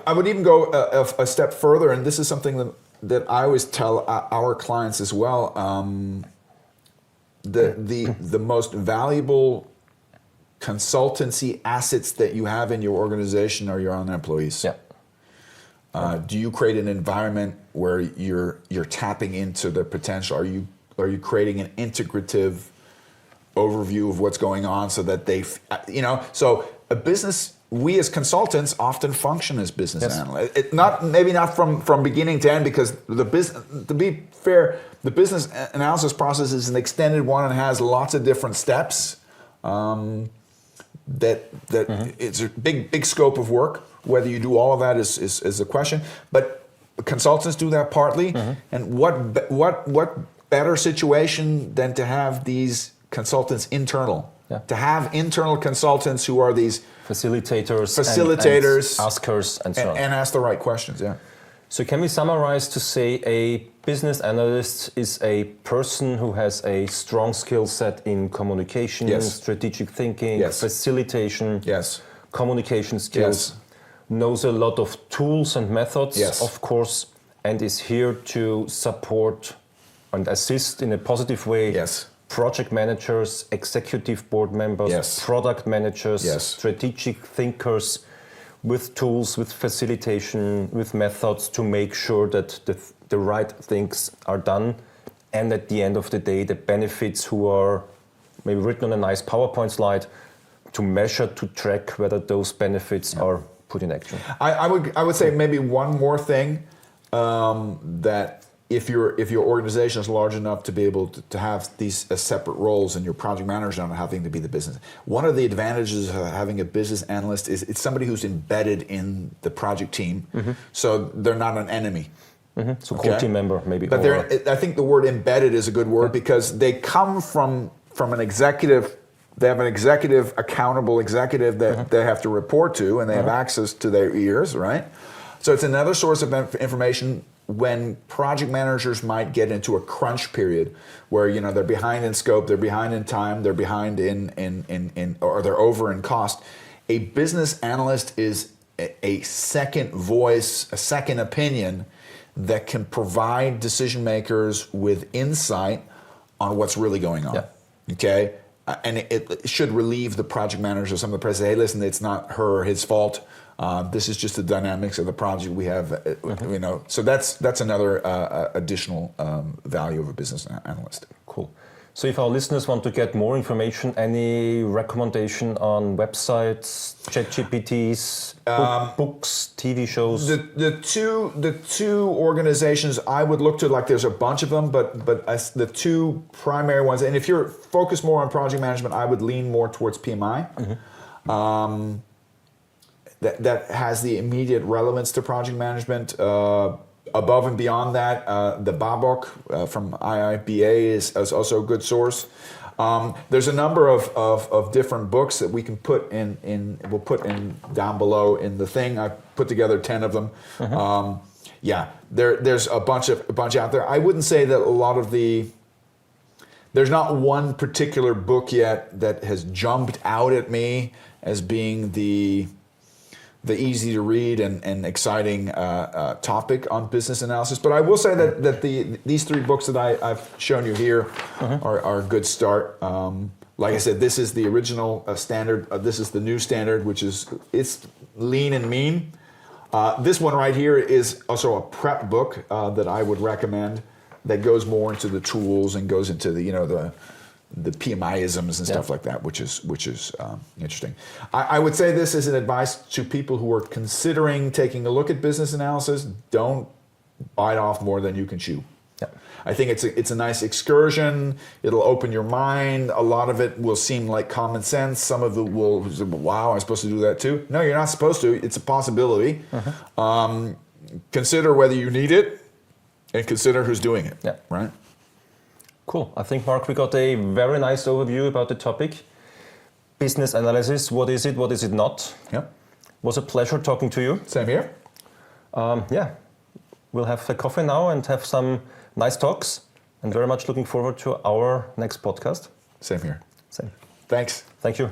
I would even go a step further, and this is something that I always tell our clients as well. The most valuable consultancy assets that you have in your organization are your own employees. Yeah. Do you create an environment where you're tapping into the potential? Are you creating an integrative overview of what's going on so that so a business, we as consultants often function as business analysts. Maybe not from beginning to end, because to be fair, the business analysis process is an extended one and has lots of different steps. It's a big scope of work. Whether you do all of that is a question, but consultants do that partly. And what better situation than to have these consultants internal? Yeah. To have internal consultants who are these facilitators, and askers, and so on, and ask the right questions. Yeah. So can we summarize to say a business analyst is a person who has a strong skill set in communication, strategic thinking, facilitation, communication skills, knows a lot of tools and methods, of course, and is here to support and assist in a positive way project managers, executive board members, product managers, strategic thinkers, with tools, with facilitation, with methods to make sure that the right things are done, and at the end of the day, the benefits who are maybe written on a nice PowerPoint slide, to measure, to track whether those benefits are put in action. I would say maybe one more thing, that if your organization is large enough to be able to have these separate roles, and your project manager not having to be the business. One of the advantages of having a business analyst is it's somebody who's embedded in the project team, so they're not an enemy. So core team member maybe. But I think the word embedded is a good word, because they come from an executive. They have an executive, accountable executive that they have to report to, and they have access to their ears, right? So it's another source of information when project managers might get into a crunch period where they're behind in scope, they're behind in time, they're behind in or they're over in cost. A business analyst is a second voice, a second opinion that can provide decision makers with insight on what's really going on. Yeah. Okay? And it should relieve the project manager of some of the pressure. Hey, listen, it's not her or his fault. This is just the dynamics of the project we have. So that's another additional value of a business analyst. Cool. So if our listeners want to get more information, any recommendation on websites, ChatGPTs, books, TV shows? The two organizations I would look to, like there's a bunch of them, but the two primary ones, and if you're focused more on project management, I would lean more towards PMI. That has the immediate relevance to project management. Above and beyond that, the Babok from IIBA is also a good source. There's a number of different books that we can put in. We'll put in down below in the thing. I put together 10 of them. There's a bunch out there. I wouldn't say that a lot of there's not one particular book yet that has jumped out at me as being the easy to read and exciting topic on business analysis. But I will say that these three books that I've shown you here are a good start. Like I said, this is the original standard. This is the new standard, it's lean and mean. This one right here is also a prep book that I would recommend, that goes more into the tools and goes into the PMI-isms and stuff like that, which is interesting. I would say this is an advice to people who are considering taking a look at business analysis: don't bite off more than you can chew. Yeah. I think it's a nice excursion. It'll open your mind. A lot of it will seem like common sense. Some of it will say, wow, I'm supposed to do that too. No, you're not supposed to. It's a possibility. Consider whether you need it, and consider who's doing it. Yeah. Right? Cool. I think, Mark, we got a very nice overview about the topic. Business analysis, what is it not? Yeah. It was a pleasure talking to you. Same here. We'll have a coffee now and have some nice talks, and very much looking forward to our next podcast. Same here. Same. Thanks. Thank you.